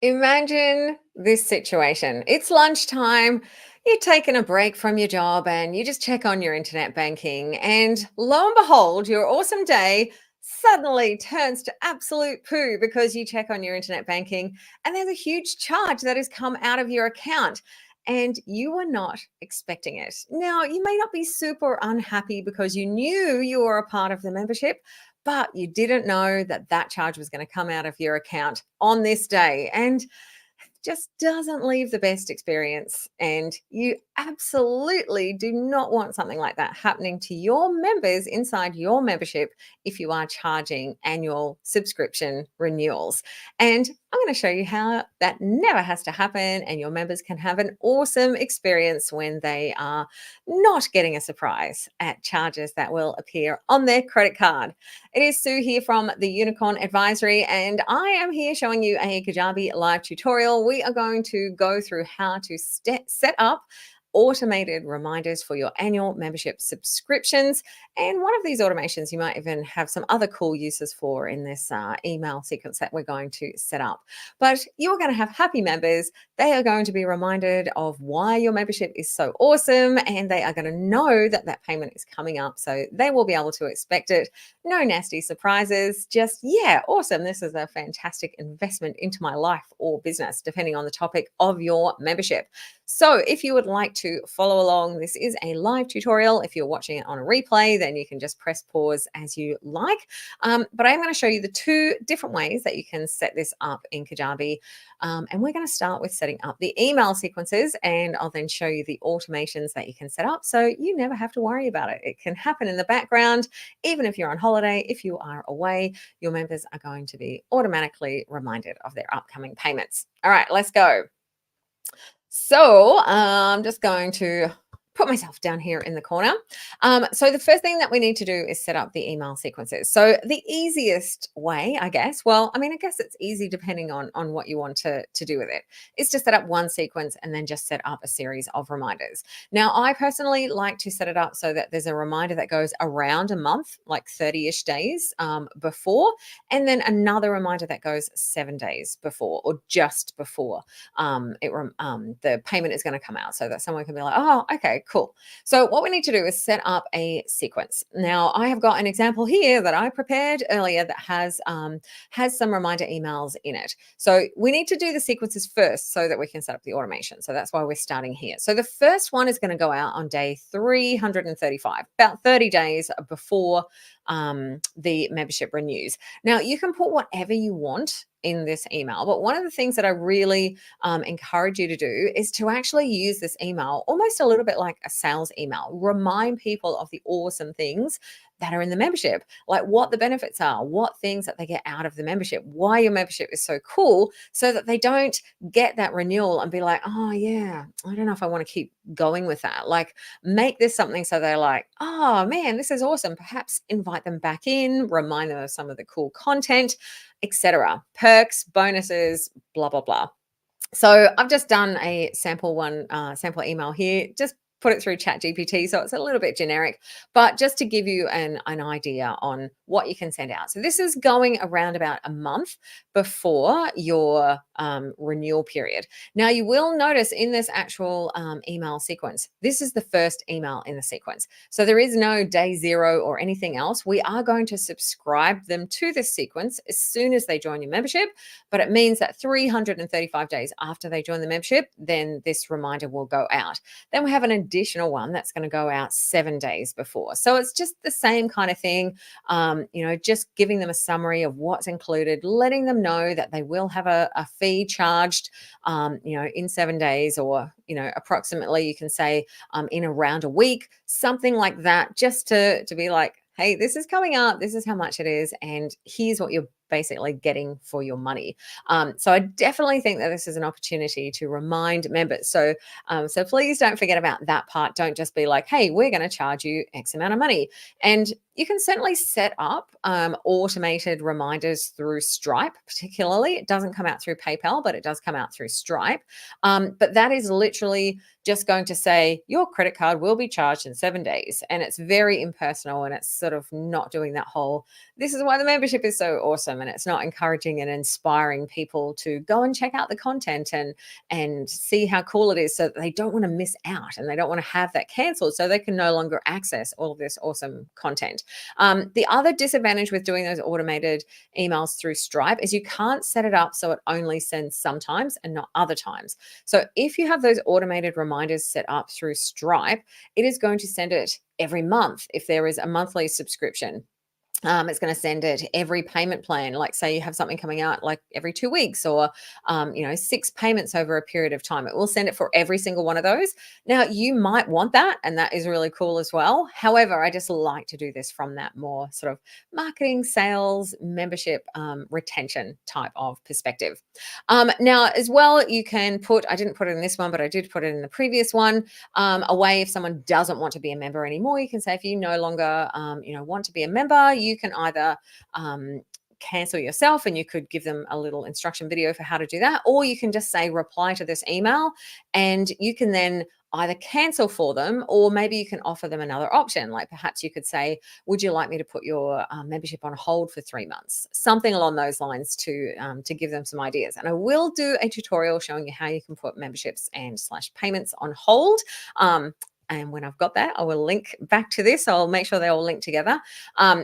Imagine this situation. It's lunchtime, you're taking a break from your job and you just check on your internet banking. And lo and behold, your awesome day suddenly turns to absolute poo because you check on your internet banking and there's a huge charge that has come out of your account. And you were not expecting it. Now, you may not be super unhappy because you knew you were a part of the membership, but you didn't know that that charge was going to come out of your account on this day. And just doesn't leave the best experience. And you absolutely do not want something like that happening to your members inside your membership if you are charging annual subscription renewals. And I'm going to show you how that never has to happen and your members can have an awesome experience when they are not getting a surprise at charges that will appear on their credit card. It is Sue here from the Unicorn Advisory, and I am here showing you a Kajabi live tutorial. We are going to go through how to set up automated reminders for your annual membership subscriptions. And one of these automations you might even have some other cool uses for in this email sequence that we're going to set up. But you're going to have happy members. They are going to be reminded of why your membership is so awesome, and they are going to know that that payment is coming up. So they will be able to expect it. No nasty surprises, just, yeah, awesome. This is a fantastic investment into my life or business, depending on the topic of your membership. So if you would like to follow along, this is a live tutorial. If you're watching it on a replay, then you can just press pause as you like. But I'm going to show you the two different ways that you can set this up in Kajabi. And we're going to start with setting up the email sequences, and I'll then show you the automations that you can set up so you never have to worry about it. It can happen in the background. Even if you're on holiday, if you are away, your members are going to be automatically reminded of their upcoming payments. All right, let's go. So I'm just going to put myself down here in the corner. So the first thing that we need to do is set up the email sequences. So the easiest way, I guess, well, I mean, I guess it's easy depending on what you want to do with it, is to set up one sequence and then just set up a series of reminders. Now, I personally like to set it up so that there's a reminder that goes around a month, like 30-ish days before, and then another reminder that goes 7 days before or just before the payment is going to come out, so that someone can be like, oh, okay, cool. So what we need to do is set up a sequence. Now, I have got an example here that I prepared earlier that has some reminder emails in it. So we need to do the sequences first so that we can set up the automation. So that's why we're starting here. So the first one is going to go out on day 335, about 30 days before the membership renews. Now, you can put whatever you want in this email, but one of the things that I really encourage you to do is to actually use this email almost a little bit like a sales email. Remind people of the awesome things that are in the membership, like what the benefits are, what things that they get out of the membership, why your membership is so cool, so that they don't get that renewal and be like, oh yeah, I don't know if I want to keep going with that. Like, make this something so they're like, oh man, this is awesome. Perhaps invite them back in, remind them of some of the cool content, etc. Perks, bonuses, blah, blah, blah. So I've just done a sample email here, just put it through ChatGPT. So it's a little bit generic, but just to give you an idea on what you can send out. So this is going around about a month before your renewal period. Now, you will notice in this actual email sequence, this is the first email in the sequence. So there is no day zero or anything else. We are going to subscribe them to this sequence as soon as they join your membership, but it means that 335 days after they join the membership, then this reminder will go out. Then we have an additional one that's going to go out 7 days before. So it's just the same kind of thing, just giving them a summary of what's included, letting them know that they will have a fee charged, in 7 days, or, approximately you can say in around a week, something like that, just to be like, hey, this is coming up, this is how much it is, and here's what you're basically getting for your money. So I definitely think that this is an opportunity to remind members. So please don't forget about that part. Don't just be like, hey, we're going to charge you X amount of money. And you can certainly set up automated reminders through Stripe, particularly. It doesn't come out through PayPal, but it does come out through Stripe. But that is literally just going to say your credit card will be charged in 7 days. And it's very impersonal, and it's sort of not doing that whole, this is why the membership is so awesome and it's not encouraging and inspiring people to go and check out the content and see how cool it is, so that they don't want to miss out and they don't want to have that cancelled, so they can no longer access all of this awesome content. The other disadvantage with doing those automated emails through Stripe is you can't set it up so it only sends sometimes and not other times. So if you have those automated reminders set up through Stripe, it is going to send it every month if there is a monthly subscription. It's going to send it every payment plan. Like, say you have something coming out like every 2 weeks, or 6 payments over a period of time. It will send it for every single one of those. Now, you might want that, and that is really cool as well. However, I just like to do this from that more sort of marketing, sales, membership, retention type of perspective. Now, as well, you can put, I didn't put it in this one, but I did put it in the previous one, a way if someone doesn't want to be a member anymore, you can say, if you no longer, want to be a member, you can either cancel yourself, and you could give them a little instruction video for how to do that, or you can just say reply to this email, and you can then either cancel for them, or maybe you can offer them another option. Like, perhaps you could say, would you like me to put your membership on hold for 3 months? Something along those lines to give them some ideas. And I will do a tutorial showing you how you can put memberships and / payments on hold. And when I've got that, I will link back to this. I'll make sure they all link together.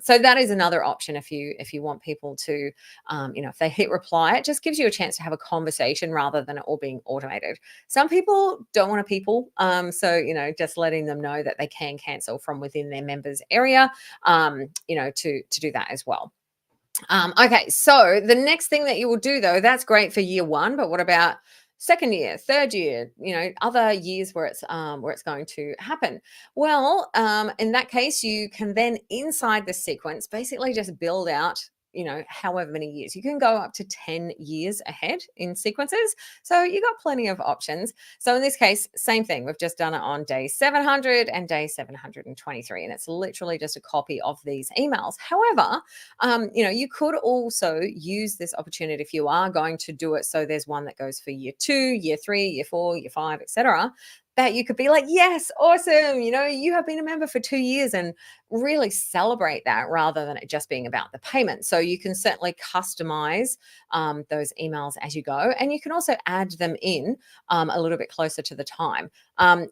So that is another option if you want people to, if they hit reply, it just gives you a chance to have a conversation rather than it all being automated. Some people don't want to people, so just letting them know that they can cancel from within their members area, to do that as well. Okay, so the next thing that you will do, though, that's great for year one, but what about second year, third year, other years where it's going to happen? Well, in that case, you can then inside the sequence basically just build out, however many years. You can go up to 10 years ahead in sequences. So you got plenty of options. So in this case, same thing. We've just done it on day 700 and day 723, and it's literally just a copy of these emails. However, you could also use this opportunity if you are going to do it. So there's one that goes for year 2, year 3, year 4, year 5, etc., that you could be like, yes, awesome. You have been a member for 2 years, and really celebrate that rather than it just being about the payment. So you can certainly customize those emails as you go. And you can also add them in a little bit closer to the time.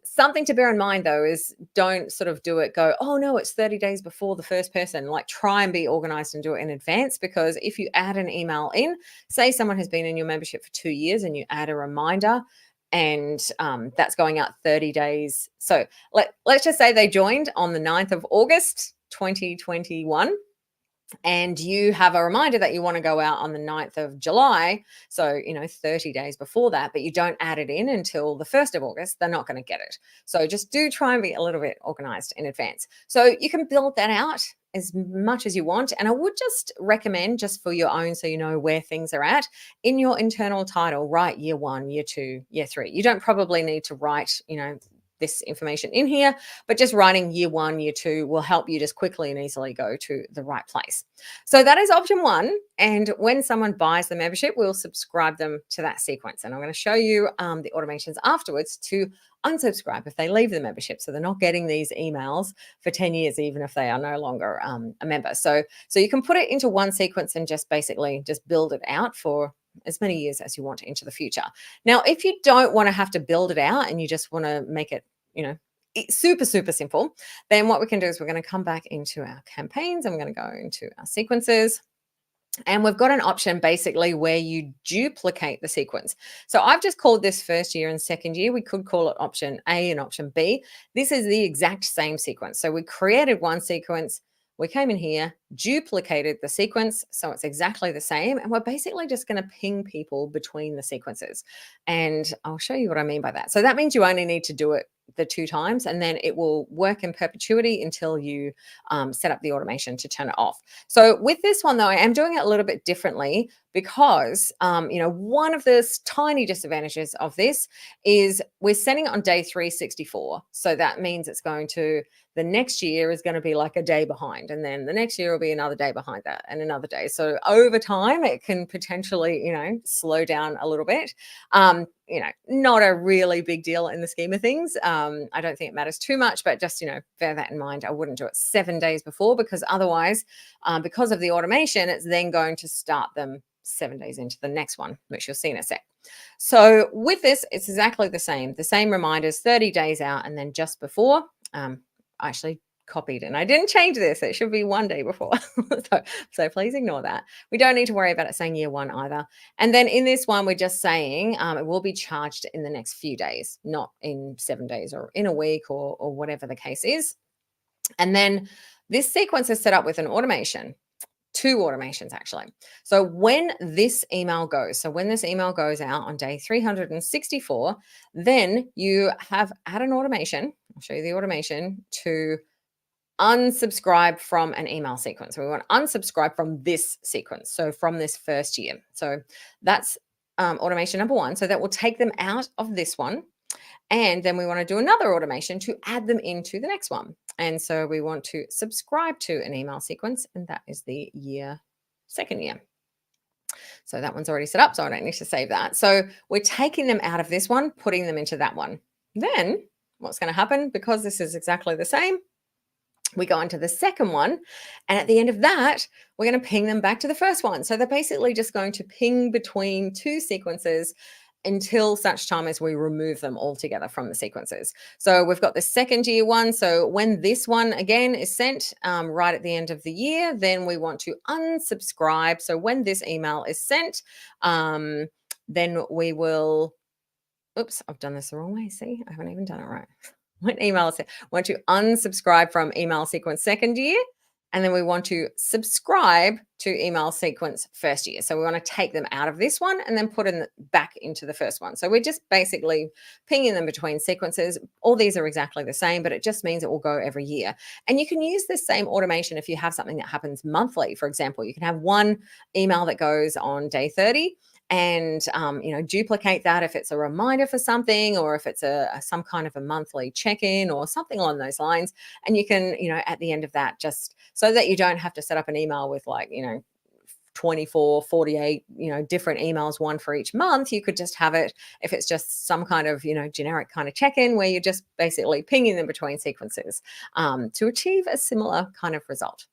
Something to bear in mind, though, is don't sort of do it, go, oh no, it's 30 days before the first person. Like, try and be organized and do it in advance, because if you add an email in, say someone has been in your membership for 2 years and you add a reminder, and that's going out 30 days. So let's just say they joined on the 9th of August, 2021, and you have a reminder that you want to go out on the 9th of July. So, 30 days before that, but you don't add it in until the 1st of August, they're not going to get it. So just do try and be a little bit organized in advance. So you can build that out as much as you want. And I would just recommend, just for your own, so you know where things are at, in your internal title, write year 1, year 2, year 3. You don't probably need to write, this information in here, but just writing year 1, year 2 will help you just quickly and easily go to the right place. So that is option 1. And when someone buys the membership, we'll subscribe them to that sequence. And I'm going to show you the automations afterwards to unsubscribe if they leave the membership, so they're not getting these emails for 10 years, even if they are no longer a member. So you can put it into one sequence and just basically just build it out for as many years as you want into the future. Now, if you don't want to have to build it out and you just want to make it, super, super simple, then what we can do is we're going to come back into our campaigns, and we're going to go into our sequences. And we've got an option basically where you duplicate the sequence. So I've just called this first year and second year. We could call it option A and option B. This is the exact same sequence. So we created one sequence. We came in here, duplicated the sequence, so it's exactly the same. And we're basically just going to ping people between the sequences. And I'll show you what I mean by that. So that means you only need to do it the 2 times, and then it will work in perpetuity until you set up the automation to turn it off. So with this one, though, I am doing it a little bit differently, because one of the tiny disadvantages of this is we're sending it on day 364. So that means it's going to the next year is going to be like a day behind. And then the next year will be another day behind that and another day. So over time, it can potentially, slow down a little bit. Not a really big deal in the scheme of things. I don't think it matters too much, but just, bear that in mind. I wouldn't do it 7 days before, because otherwise, because of the automation, it's then going to start them 7 days into the next one, which you'll see in a sec. So with this, it's exactly the same reminders 30 days out and then just before. I actually copied and I didn't change this. It should be 1 day before. so please ignore that. We don't need to worry about it saying year one either. And then in this one, we're just saying it will be charged in the next few days, not in 7 days or in a week or whatever the case is. And then this sequence is set up with an automation. 2 automations actually. So when this email goes out on day 364, then you have add an automation. I'll show you the automation to unsubscribe from an email sequence. We want to unsubscribe from this sequence. So from this first year. So that's automation number 1. So that will take them out of this one. And then we want to do another automation to add them into the next one. And so we want to subscribe to an email sequence, and that is the second year. So that one's already set up, so I don't need to save that. So we're taking them out of this one, putting them into that one. Then what's going to happen, because this is exactly the same, we go into the second one, and at the end of that, we're going to ping them back to the first one. So they're basically just going to ping between 2 sequences until such time as we remove them altogether from the sequences. So we've got the second year one. So when this one again is sent right at the end of the year, then we want to unsubscribe. So when this email is sent, then we will, oops, I've done this the wrong way. See, I haven't even done it right. When email is sent, we want to unsubscribe from email sequence second year. And then we want to subscribe to email sequence first year. So we want to take them out of this one and then put them back into the first one. So we're just basically pinging them between sequences. All these are exactly the same, but it just means it will go every year. And you can use this same automation if you have something that happens monthly. For example, you can have one email that goes on day 30 and duplicate that if it's a reminder for something, or if it's some kind of a monthly check-in or something along those lines. And you can, at the end of that, just so that you don't have to set up an email with 24, 48, different emails, one for each month. You could just have it, if it's just some kind of, generic kind of check-in where you're just basically pinging them between sequences to achieve a similar kind of result.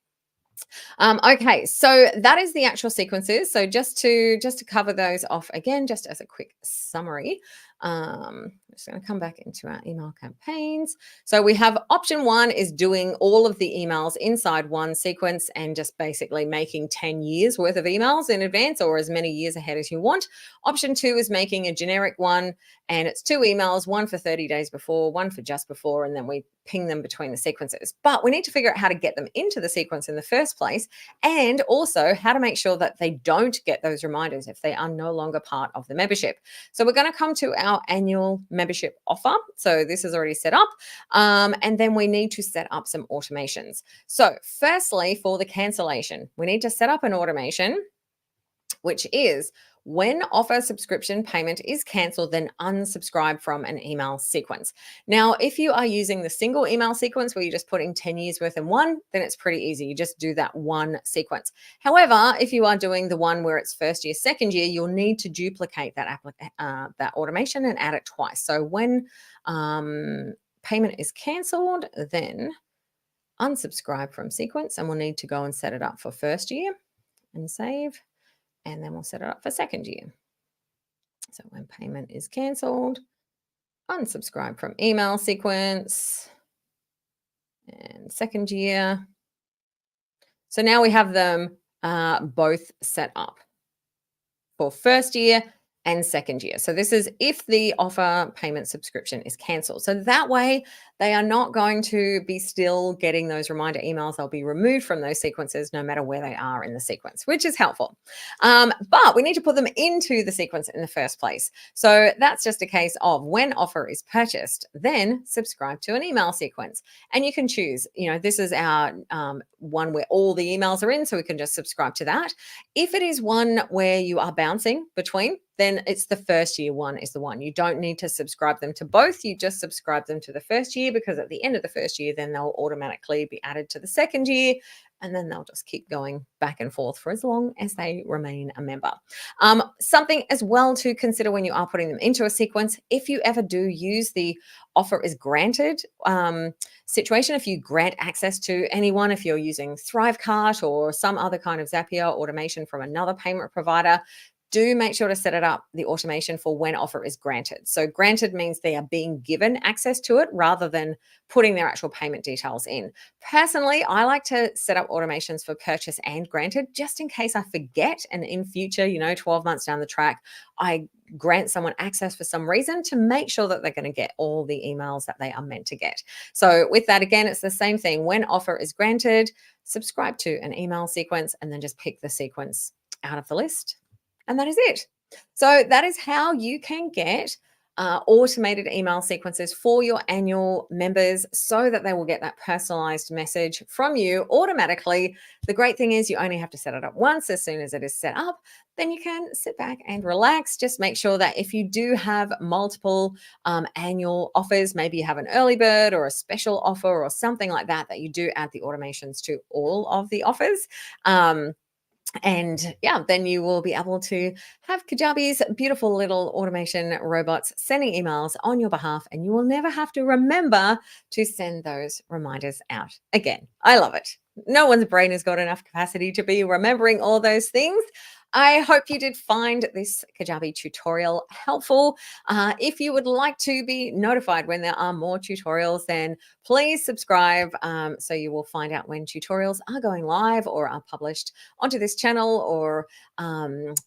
Okay, so that is the actual sequences. So just to cover those off again, just as a quick summary, I'm just going to come back into our email campaigns. So we have option 1 is doing all of the emails inside one sequence and just basically making 10 years worth of emails in advance, or as many years ahead as you want. Option 2 is making a generic one, and it's 2 emails, one for 30 days before, one for just before, and then we ping them between the sequences. But we need to figure out how to get them into the sequence in the first place, and also how to make sure that they don't get those reminders if they are no longer part of the membership. So we're going to come to our annual membership offer. So this is already set up. And then we need to set up some automations. So firstly, for the cancellation, we need to set up an automation, which is when offer subscription payment is cancelled, then unsubscribe from an email sequence. Now, if you are using the single email sequence where you're just putting 10 years worth in one, then it's pretty easy. You just do that one sequence. However, if you are doing the one where it's first year, second year, you'll need to duplicate that automation and add it twice. So when payment is cancelled, then unsubscribe from sequence, and we'll need to go and set it up for first year and save. And then we'll set it up for second year. So when payment is cancelled, unsubscribe from email sequence and second year. So now we have them both set up for first year and second year. So this is if the offer payment subscription is cancelled. So that way they are not going to be still getting those reminder emails. They'll be removed from those sequences no matter where they are in the sequence, which is helpful. But we need to put them into the sequence in the first place. So that's just a case of when offer is purchased, then subscribe to an email sequence. And you can choose, this is our one where all the emails are in, so we can just subscribe to that. If it is one where you are bouncing between, then it's the first year one is the one. You don't need to subscribe them to both. You just subscribe them to the first year year, because at the end of the first year, then they'll automatically be added to the second year. And then they'll just keep going back and forth for as long as they remain a member. Something as well to consider when you are putting them into a sequence, if you ever do use the offer is granted situation, if you grant access to anyone, if you're using Thrivecart or some other kind of Zapier automation from another payment provider, do make sure to set it up, the automation, for when offer is granted. So granted means they are being given access to it rather than putting their actual payment details in. Personally, I like to set up automations for purchase and granted, just in case I forget, and in future, 12 months down the track, I grant someone access for some reason, to make sure that they're going to get all the emails that they are meant to get. So with that, again, it's the same thing. When offer is granted, subscribe to an email sequence and then just pick the sequence out of the list. And that is it. So that is how you can get automated email sequences for your annual members, so that they will get that personalized message from you automatically. The great thing is you only have to set it up once. As soon as it is set up, then you can sit back and relax. Just make sure that if you do have multiple annual offers, maybe you have an early bird or a special offer or something like that, that you do add the automations to all of the offers. And yeah, then you will be able to have Kajabi's beautiful little automation robots sending emails on your behalf, and you will never have to remember to send those reminders out again. I love it. No one's brain has got enough capacity to be remembering all those things. I hope you did find this Kajabi tutorial helpful. If you would like to be notified when there are more tutorials, then please subscribe, so you will find out when tutorials are going live or are published onto this channel. Or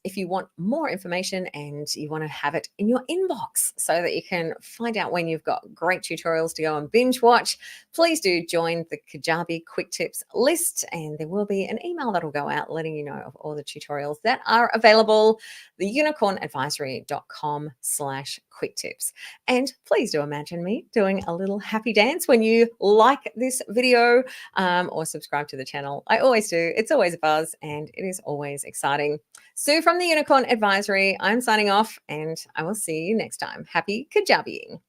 if you want more information and you want to have it in your inbox so that you can find out when you've got great tutorials to go and binge watch, please do join the Kajabi Quick Tips list, and there will be an email that will go out letting you know of all the tutorials that are available. The unicornadvisory.com/quick tips. And please do imagine me doing a little happy dance when you like this video, or subscribe to the channel. I always do. It's always a buzz and it is always exciting. Sue from the Unicorn Advisory, I'm signing off, and I will see you next time. Happy Kajabiing.